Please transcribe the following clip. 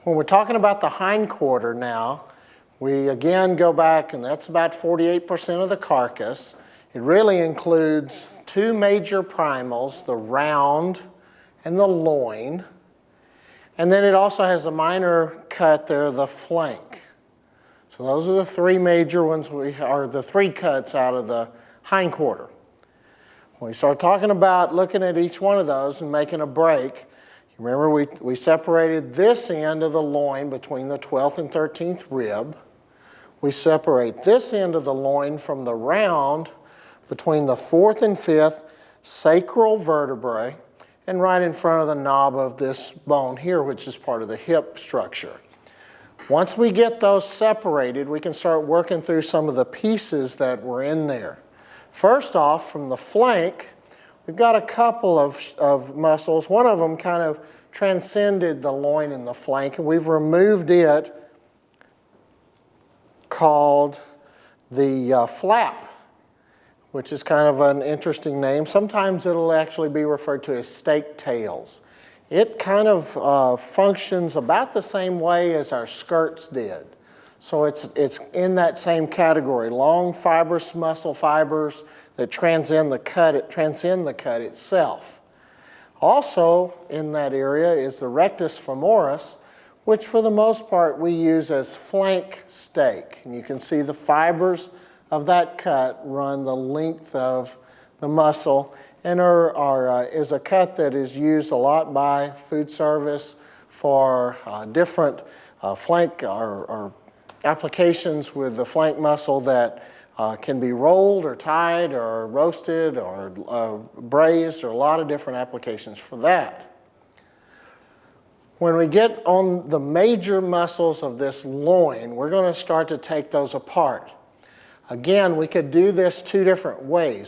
When we're talking about the hindquarter now, we again go back, and that's about 48% of the carcass. It really includes two major primals, the round and the loin. And then it also has a minor cut there, the flank. So those are the three major ones, the three cuts out of the hindquarter. When we start talking about looking at each one of those and making a break, remember we separated this end of the loin between the 12th and 13th rib. We separate this end of the loin from the round between the 4th and 5th sacral vertebrae and right in front of the knob of this bone here, which is part of the hip structure. Once we get those separated, we can start working through some of the pieces that were in there. First off, from the flank, we've got a couple of muscles. One of them kind of transcended the loin and the flank, and we've removed it, called the flap, which is kind of an interesting name. Sometimes it'll actually be referred to as stake tails. It kind of functions about the same way as our skirts did. So it's in that same category, long fibrous muscle fibers that transcend the cut itself. Also in that area is the rectus femoris, which for the most part we use as flank stake. And you can see the fibers of that cut run the length of the muscle and is a cut that is used a lot by food service for different flank or applications with the flank muscle that can be rolled or tied or roasted or braised, or a lot of different applications for that. When we get on the major muscles of this loin, we're going to start to take those apart. Again, we could do this two different ways.